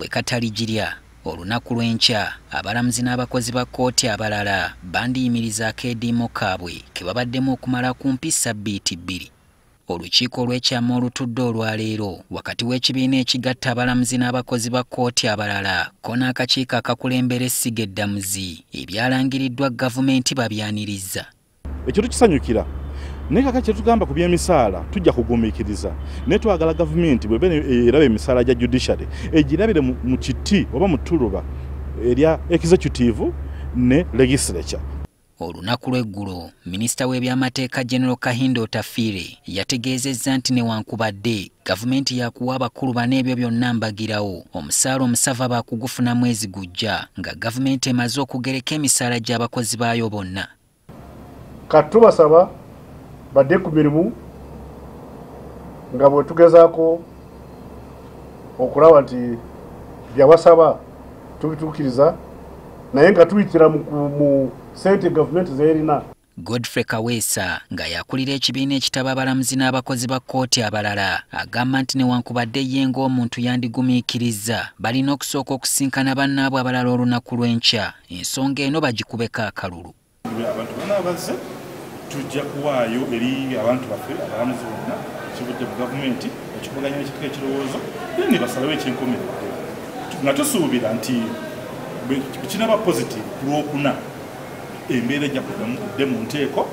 bwe kataligirya olunaku lw'enkya abalamuzi n'abakozi ba kkooti abalala bandiyimiriza akeediimo kaabwe ke babaddemu okumala kumpi ssabbiiti 2. Olukiiko olw'ekyama olutudde olwaleero wakati w'ekibiina ekigatta abalamuzi n'abakozi ba kkooti abalala ko n'akakiiko akakulembera essiga eddamuzi ebyalangiriddwa gavumenti babyanirizza. Ekyo tukisanyukira. Naye kakati kye tugamba ku by'emisaala tujja kugumiikiriza. Naye twagala gavumenti bw'eba eraba emisaala gya judiciary egirabire mu kiti oba mu ttuluba erya executive ne legislature. Olunaku lw'eggulo minisita w'ebyamateeka General Kahinda Otafiire yategezeezza nti newankubadde gavumenti yakuwa abakulu bano ebyo byonna mbagirawo omusaala omusava baakugufuna mwezi gujja nga gavumenti emaze okugereka emisaala gy'abakozi baayo bonna. Katubasaba badde ku mirimu nga bwe tugezaako okulaba nti byabasaba tubituukiriza naye nga tuyitira mu sente gavumenti zeerina. Godfrey Kaweesa nga yakulira ekibiina ekitaba abalamuzi n'abakozi ba kkooti abalala agamba nti newankubadde ye ng'omuntu yandigumiikirizza balina okusooka okusinkana bannaabwe abalala olunaku lw'enkya ensonga eno bagikubeko akalulu. Abantu bonna bazze tujja kuwaayo eri abantu baffe abalamuzi bonna ekibudde mu gavumenti ekivuganya ekitiko ekirowoozo ne basalawo ekyenkomeredde nga tusuubira nti kinaba positive ku lwokuna embeera ejja kudde mu nteeko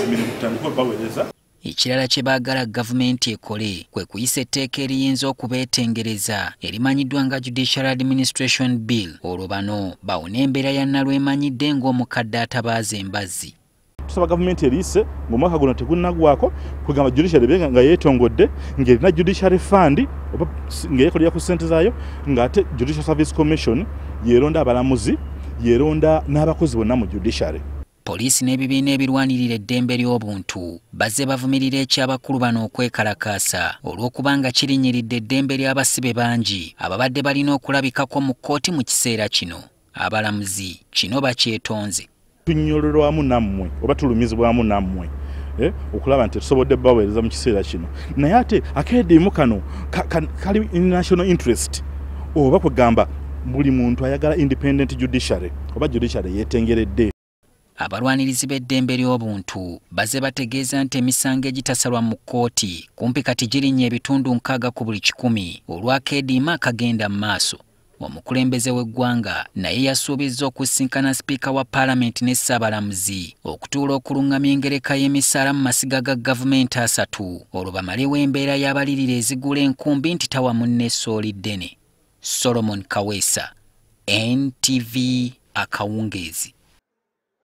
emirimu tutandika baweereza. Ekirala kye baagala gavumenti ekole kwe kuyisa etteeka eriyinza okubeetengereza erimanyiddwa nga Judicial Administration Bill olwo bano bawone embeera ya nnalwemanyidde ng'omukadde atabaaza embazzi. Tusaba gavumenti eriise ng'omwaka guno tegunnagwako kugamba judiciary nga yeetongodde ng'erina judiciary fund oba ng'eyekolera ku ssente zaayo ng'ate Judicial Service Commission yeeronda abalamuzi yeeronda n'abakozi bonna mu judiciary. Poliisi n'ebibiina ebirwanirira eddembe ly'obuntu bazze bavumirira ekyabakulu bano okwekalakaasa olw'okubanga kirinyiridde eddembe ly'abasibe bangi ababadde balina okulabikako mu kkooti mu kiseera kino. Abalamuzi kino bakyetonze. Tunyololwamu nammwe oba tulumizibwamu nammwe okulaba nti tusobodde baweereza mu kiseera kino. Naye ate akeediimo kano kali national interest oba kugamba buli muntu ayagala independent judiciary oba judiciary yeetengeredde. Abalwanirizi b'eddembe ly'obuntu bazze bategeeza nti emisango egitasalwa mu kkooti kumpi kati girinnya ebitundu 60 ku buli 100 olw'akeediimo akagenda mu maaso. Omukulembeze w'eggwanga naye yasuubizza okusinkana sipiika wa paalamenti ne ssaabalamuzi okutuula okulungamya engereka y'emisaala mu masiga ga gavumenti 3 olwo bamalewo embeera y'abalirira ezigula enkumbi nti tawa munne essooli ddene. Solomon Kaweesa, NTV Akawungeezi.